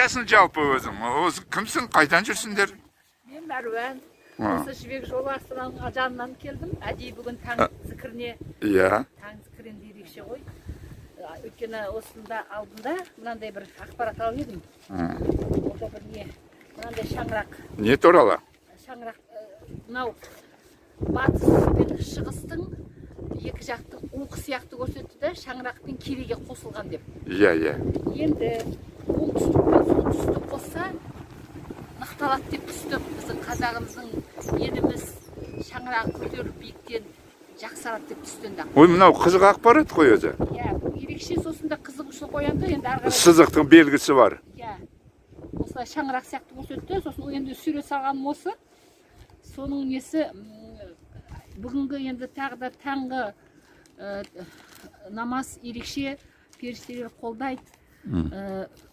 қайдасың жалпы өзің? Кімсің, қайдан жүрсіңдер? Мен Мәруан. Осы Жібек жолы Астананың жанынан келдім. Әдейі бүгін таң зікіріне. Иә. Таң зікірінде ерекше ғой. Өйткені осында алдында мынандай бір ақпарат алып едім. Orada бір не? Мынандай шаңырақ. Не туралы? Шаңырақ, мынау батыс пен шығыстың екі жақтың уқы сияқты көрсетті де шаңырақ пен кереге қосылған деп. Иә. Енді оңтүстік пен солтүстік қосса нықталады деп түстік. Біздің қазағымыздың еліміз шаңырағы көтеріліп биіктен жақсарады деп түстенді. Ой, мынау қызық ақпарат қой өзі. Иә, ерекше сосын да қызығушылық оянды. Енді ары қарай Сызықтың белгісі бар. Иә. Осылай шаңырақ сияқты көрсетті. Сосын енді сурет салғаным осы. Соның несі бүгінгі енді тағы да таңғы намаз ерекше періштелер қолдайды.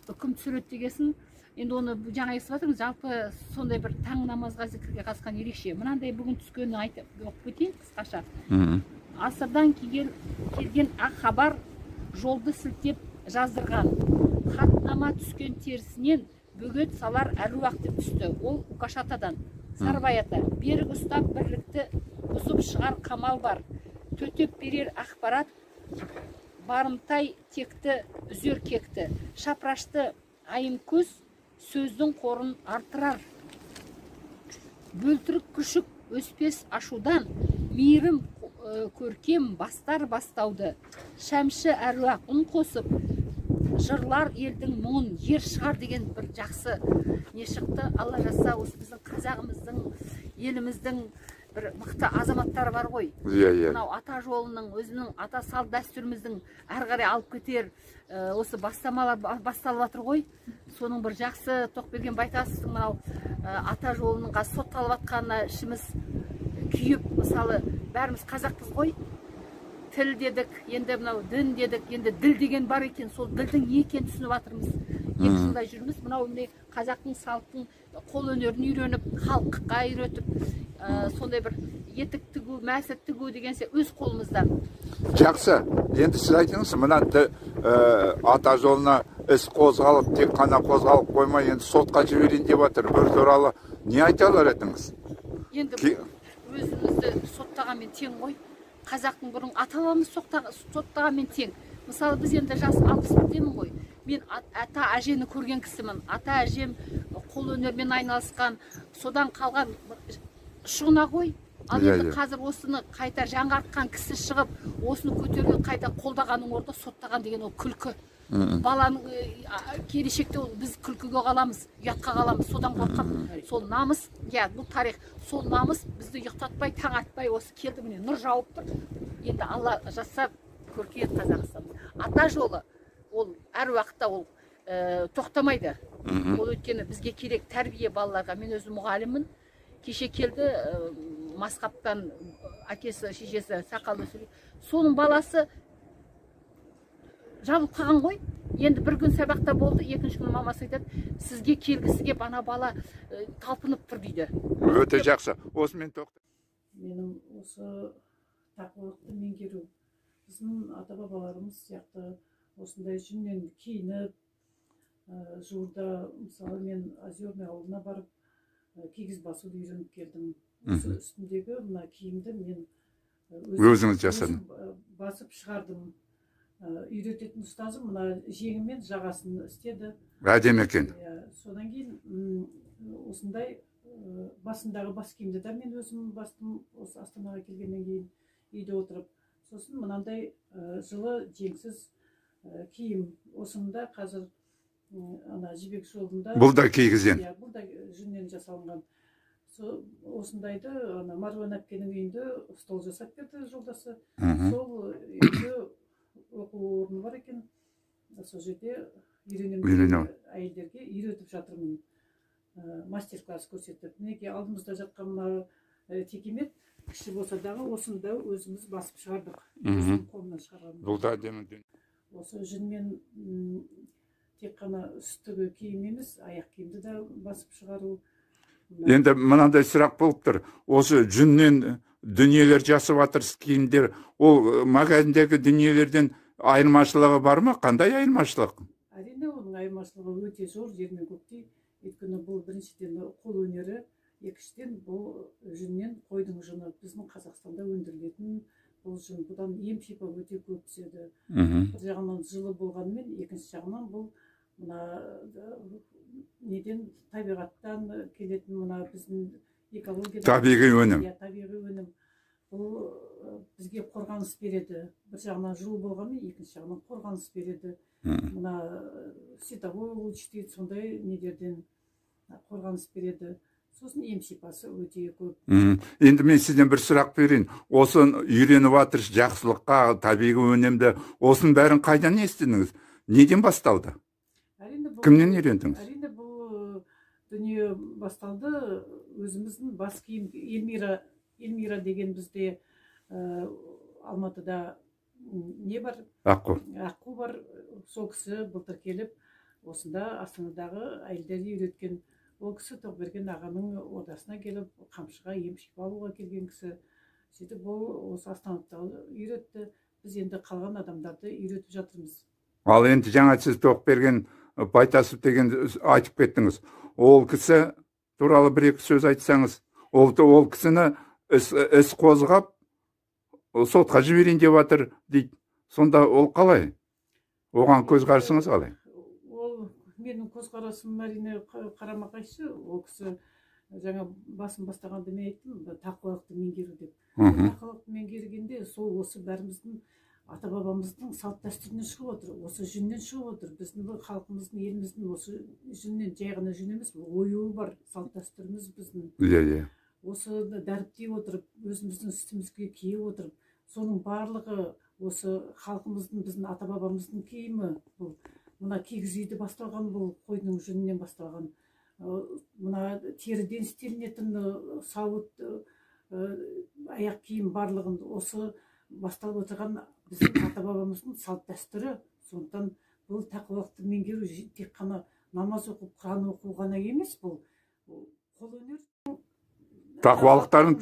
Үкім түсіреді дегесін. Енді оны жаңа естіп жатырмыз. Жалпы сондай бір таң намазға зікірге қатысқан ерекше. Мынандай бүгін түскенін айтып оқып кетейін қысқаша. Асырдан келген ақ хабар жолды сілтеп жаздырған. Хатнама түскен терісінен бөгет салар әруақ деп түсті. Ол Укашатадан. Сарбаята, берік ұстап бірлікті бұзып шығар қамал бар. Төтеп берер ақпарат, барымтай текті, үзер кекті. Шапрашты айым көз, сөздің қорын артырар. Бөлтірік күшік өспес ашудан, мейірім көркем бастар бастауды. Шәмші әруақ ұн қосып, жырлар елдің мұңын ер шығар деген бір жақсы не шықты. Алла жазса, осы біздің қазағымыздың, еліміздің бір мықты азаматтары бар ғой. Мынау ата жолының, өзінің ата салт дәстүріміздің әрі қарай алып кетер осы бастамалар басталып жатыр ғой. Соның бір жақсы Тоқберген Байтасовтың мынау ата жолының сотталып жатқанына ішіміз күйіп, мысалы, бәріміз қазақпыз ғой. Тіл дедік, енді мынау дін дедік, енді діл деген бар екен, сол ділдің не екенін түсініп жатырмыз. Екі жылдай жүрміз, мынау қазақтың салттың қол өнерін үйреніп, халыққа үйретіп, сондай бір етік тігу, мәсір тігу дегенсе өз қолымыздан. Жақсы, енді сіз айтыңыз, мына ата жолына іс қозғалып, тек қана қозғалып қоймай, енді сотқа жіберейін деп жатыр. Бір туралы не айта алар едіңіз? Енді өзімізді соттағанмен тең ғой. Қазақтың бұрын ата-бабамыз соттағанмен тең. Мысалы, біз енді жас 61-демін ғой. Мен ата әжені көрген кісімін. Ата әжем қол өнермен айналысқан, содан қалған шұғына ғой. Ал енді қазір осыны қайта жаңғартқан кісі шығып, осыны көтерген қайта қолдағаның орда соттаған деген ол күлкі. Баланың келешекте біз күлкіге қаламыз, ұятқа қаламыз, содан қорқам. Сол намыс, бұл тарих, сол намыс бізді ұйықтатпай, таң атпай, осы келді міне нұр жауып тұр. Енді Алла жазса көркейеді Қазақстан. Ата жолы, ол әр уақытта ол тоқтамайды. Ол өйткені бізге керек тәрбие балаларға. Мен өзім мұғаліммін. Кеше келді Масқаптан әкесі, шешесі сақалды сөйлеп. Соның баласы жабылып қалған ғой. Енді бір күн сабақта болды, екінші күн мамасы айтады, сізге келгісі кеп ана бала талпынып тұр дейді. Өте жақсы. Осымен тоқта. Менің осы тақуалықты меңгеру. Біздің ата-бабаларымыз сияқты осындай жүннен киініп, жуырда, мысалы, мен Озерный ауылына барып, кигіз басуды үйреніп келдім. Осы үстіндегі мына киімді мен өзіңіз жасадым. Басып шығардым. Үйрететін ұстазым мына жеңімен жағасын істеді. Әдемі екен. Содан кейін осындай басындағы бас киімді де мен өзім бастым, осы Астанаға келгеннен кейін үйде отырып. Сосын мынандай жылы жеңсіз киім. Осында қазір Жібек жолында. Бұл да кигізден. Бұл да жүннен жасалынған. Осындайды Маруан әпкенің үйінде стол жасап берді жолдасы. Сол үйде оқу орны бар екен. Сол жерде үйренемін, әйелдерге үйретіп жатырмын. Мастер-класс көрсетіп. Неге алдымызда жатқан мына текемет, кіші болса дағы осында өзіміз басып шығардық. Өзім қолымнан шығарғанмын. Бұл да әдемі. Осы жүнмен тек қана үстігі киім емес, аяқ киімді де басып шығару. Енді мынандай сұрақ болып тұр. Осы жүннен дүниелер жасап жатырсыз киімдер. Ол магазиндегі дүниелерден айырмашылығы бар ма? Қандай айырмашылық? Әрине оның айырмашылығы өте зор, жер мен көктей. Өйткені бұл біріншіден қол өнері, екіншіден бұл жүннен қойдың жүні біздің Қазақстанда өндірілетін бұл жүн. Бұдан ем-шипа өте көп түседі. Бір жағынан жылы болғанымен, екінші жағынан бұл мына неден табиғаттан келетін мына біздің экология табиғи өнім. Табиғи өнім. Бұл бізге қорғаныс береді. Бір жағынан жылы болғанымен, екінші жағынан қорғаныс береді. Мына световой луч дейді, сондай недерден қорғаныс береді. Сосын ем-шипасы өте көп. Енді мен сізден бір сұрақ берейін. Осын үйреніп жатырсыз жақсылыққа, табиғи өнімді. Осының бәрін қайдан естідіңіз? Неден басталды? Кімнен үйрендіңіз? Әрине бұл дүние басталды өзіміздің бас киім Эльмира деген бізде Алматыда не бар? Аққу бар. Сол кісі былтыр келіп, осында Астанадағы әйелдерді үйреткен. Ол кісі Тоқберген ағаның ордасына келіп, қамшыға ем-шипа алуға келген кісі. Сөйтіп ол осы Астанада үйретті. Біз енді қалған адамдарды үйретіп жатырмыз. Ал енді жаңа сіз Тоқберген Байтасов деген айтып кеттіңіз. Ол кісі туралы бір-екі сөз айтсаңыз, ол кісіні іс қозғап, сотқа жіберейін деп жатыр дейді. Сонда ол қалай? Оған көзқарасыңыз қалай? Ол менің көзқарасым әрине қарама-қайшы. Ол кісі жаңа басын бастағанда мен айттым, тақуалықты меңгеру деп. Тақуалықты меңгергенде сол осы бәріміздің ата-бабамыздың салт дәстүрінен шығып отыр, осы жүннен шығып отыр. Біздің халқымыздың, еліміздің осы жүннен, жай ғана жүн емес, оюы бар, салт дәстүріміз біздің. Осы дәріптей отырып, өзіміздің үстімізге киіп отырып, соның барлығы осы халқымыздың, біздің ата-бабамыздың киімі. Мына кигіз үйді басталған, бұл қойдың жүнінен басталған. Мына теріден істелінетін сауыт, аяқ киім барлығын осы басталып отырған біздің ата-бабамыздың салт дәстүрі. Сондықтан бұл тақуалықты меңгеру тек қана намаз оқып, Құран оқу ғана емес, бұл қолөнер. Тақуалықтарын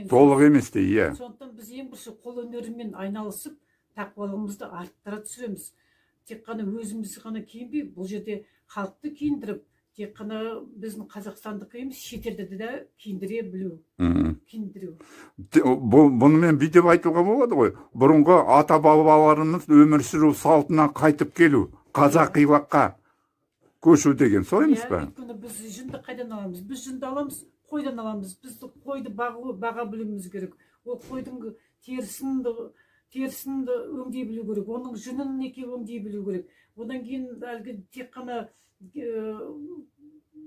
толық емес те, иә. Сондықтан біз ең бірінші қолөнерімен айналысып, тақуалығымызды арттыра түсіреміз. Тек қана өзімізді ғана киінбей, бұл жерде халықты киіндіріп, тек қана біздің қазақстандық емес, шетелді де киіндіре білу. Киіндіру. Бұнымен бүйтіп айтуға болады ғой. Бұрынғы ата-бабаларымыз өмір сүру салтына қайтып келу, қазақилыққа көшу деген сол емес пе? Өйткені біз жүнді қайдан аламыз? Біз жүнді аламыз, қойдан аламыз. Біз қойды баға білуіміз керек. Ол қойдың терісін өңдей білу керек. Оның жүнін неке өңдей білу керек. Одан кейін әлгі тек қана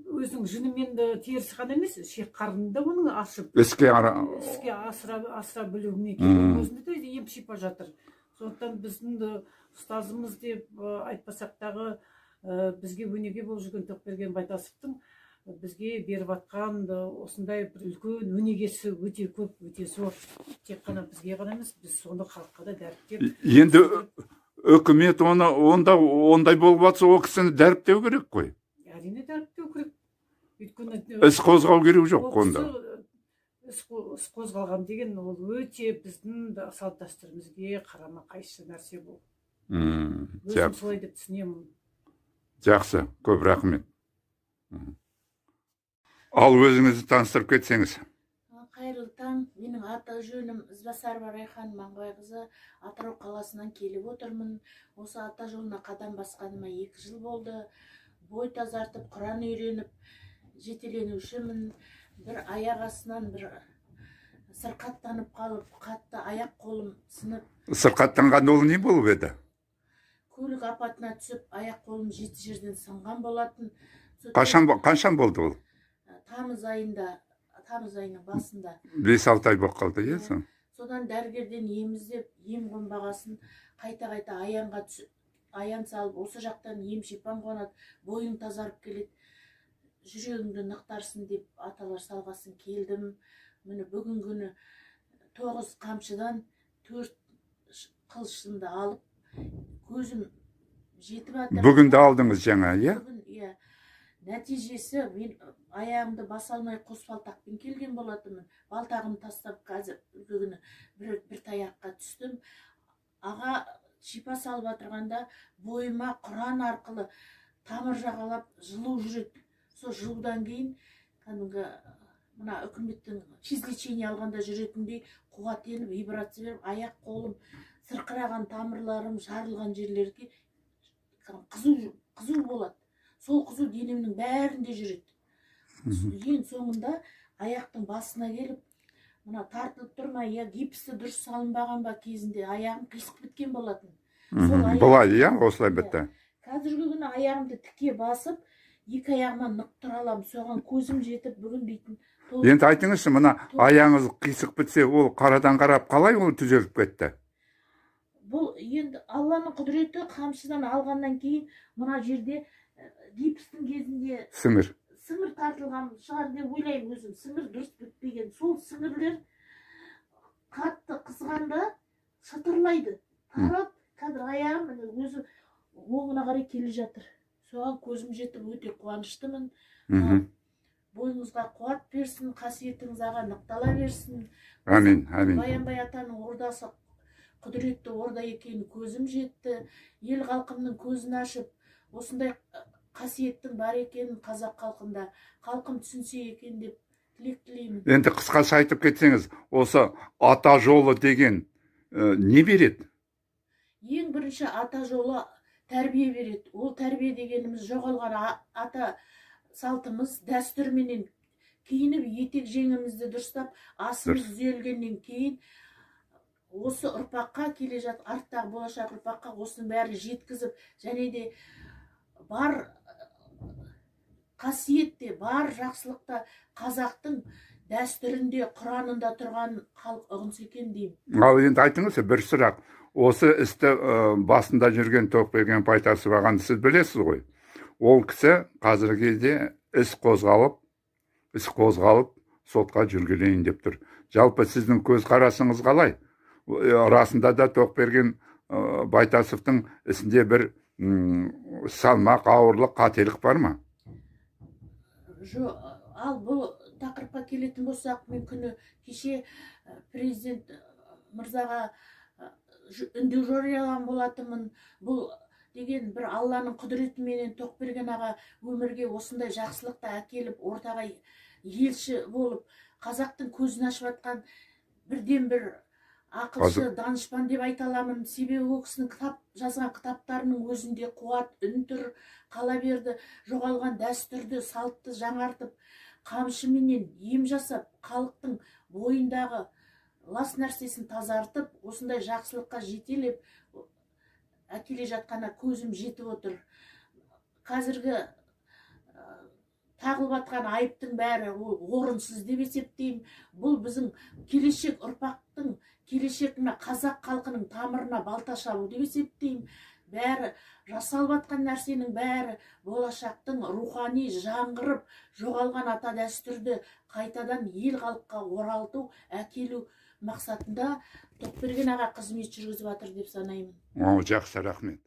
өзінің жүнімен терісі ғана емес, шек қарнын да оның ашып, іске асыра білу неке. Өзінде де ем-шипа жатыр. Сондықтан біздің ұстазымыз деп айтпасақ дағы, бізге өнеге болып жүрген Тоқберген Байтасовтың бізге беріп атқан осындай бір үлкен өнегесі өте көп, өте зор. Тек қана бізге ғана емес, біз соны халыққа да дәріптеп. Енді үкімет ондай болып жатса, ол кісіні дәріптеу керек қой. Әрине дәріптеу керек. Іс қозғау керек жоқ онда. Іс қозғалған деген ол өте біздің салт дәстүрімізге қарама-қайшы нәрсе бұл. Өзім солай деп түсінемін. Жақсы, көп рахмет. Ал өзіңізді таныстырып кетсеңіз. Қайырлы таң, менің аты жөнім Ізбасарова Райхан Маңғайқызы, Атырау қаласынан келіп отырмын. Осы ата жолына қадам басқаныма 2 жыл болды. Бой тазартып, Құран үйреніп, жетеленушімін. Бір аяқ астынан бір сырқаттанып қалып, қатты аяқ қолым сынып. Сырқаттанған ол не болып еді? Көлік апатына түсіп, аяқ қолым 7 жерден сынған болатын. Қашан болды ол? Тамыз айының басында. 5-6 ай болып қалды, есі? Содан дәрігерден еміздеп, ем қонбағасын қайта-қайта аян салып, осы жақтан ем-шипан қонады, бойың тазарып келеді, жүрегіңді нықтарсын деп аталар салғасын келдім. Міне бүгін күні 9 қамшыдан 4 қылшынды алып, көзім жетіп атыр. Бүгінді алдыңыз жаңа, иә? Бүгін, нәтижесі, мен аяғымды баса алмай қос балтақпен келген болатынмын. Балтағымды тастап қазір бүгіні бір таяққа түстім. Аға шипа салып атырғанда бойыма Құран арқылы тамыр жағалап жылу жүреді. Сол жылудан кейін кәдімгі мына үкіметтің излечение алғанда жүретіндей қуаттеніп, вибрация беріп, аяқ қолым, сырқыраған тамырларым, жарылған жерлерге қызу болады. Сол қызу денемнің бәрінде жүреді. Ең соңында аяқтың басына келіп, мына тартылып тұрмай, я гипсті дұрыс салынбаған ба кезінде аяғым қисық біткен болатын. Бұлай, иә, осылай бітті. Қазіргі күні аяғымды тіке басып, екі аяғыма нық тұра аламын. Соған көзім жетіп, бүгін дейтін. Енді айтыңызшы, мына аяғыңыз қисық бітсе, ол қарадан қарап қалай ол түзеліп кетті? Бұл енді Алланың құдіреті, қамшыдан алғаннан кейін мына жерде гипстің кезінде сіңір тартылған шығар деп ойлаймын өзім. Сіңір дұрыс бітпеген. Сол сіңірлер қатты қызғанда шытырлайды. Тарап, қазір аяғым өзі оңына қарай келе жатыр. Соған көзім жетіп өте қуаныштымын. Бойыңызға қуат берсін, қасиетіңіз аға нықтала берсін. Амин, амин. Баянбай атаның ордасы құдіретті орда екені көзім жетті. Ел халқымның көзін ашып, осындай қасиеттің бар екенін қазақ халқында халқым түсінсе екен деп тілек тілеймін. Енді қысқаша айтып кетсеңіз, осы ата жолы деген не береді? Ең бірінші ата жолы тәрбие береді. Ол тәрбие дегеніміз жоғалған ата салтымыз, дәстүрменен киініп, етек жеңімізді дұрыстап, асымыз түзелгеннен кейін осы ұрпаққа келе жат, арттағы болашақ ұрпаққа осының бәрін жеткізіп, және де бар қасиетте, бар жақсылықта қазақтың дәстүрінде, Құранында тұрған халық ұғынса екен деймін. Ал енді айтыңыз, бір сұрақ. Осы істі басында жүрген Тоқберген Байтасов ағаны сіз білесіз ғой. Ол кісі қазіргі кезде іс қозғалып, сотқа жүргізілейін деп тұр. Жалпы сіздің көзқарасыңыз қалай? Расында да Тоқберген Байтасовтың ісінде бір салмақ, ауырлық, қателік бар ма? Жоқ, ал бұл тақырыпқа келетін болсақ, мен күні кеше президент мырзаға үндеу жариялаған болатынмын. Бұл деген бір Алланың құдіретіменен Тоқберген аға өмірге осындай жақсылықты әкеліп, ортаға елші болып, қазақтың көзін ашып атқан бірден бір ақылшы, данышпан деп айта аламын. Себебі ол кісінің жазған кітаптарының өзінде қуат, үн тұр, қала берді. Жоғалған дәстүрді, салтты жаңартып, қамшыменен ем жасап, халықтың бойындағы лас нәрсесін тазартып, осындай жақсылыққа жетелеп әкеле жатқана көзім жетіп отыр. Қазіргі тағылып атқан айыптың бәрі орынсыз деп есептеймін. Бұл біздің келешек ұрпақтың, келешек қазақ халқының тамырына балта шабу деп есептеймін. Бәрі жасалып атқан нәрсенің бәрі болашақтың рухани жаңғырып, жоғалған ата дәстүрді қайтадан ел халыққа оралту, әкелу мақсатында Тоқберген аға қызмет жүргізіп жатыр деп санаймын. Жақсы, рахмет.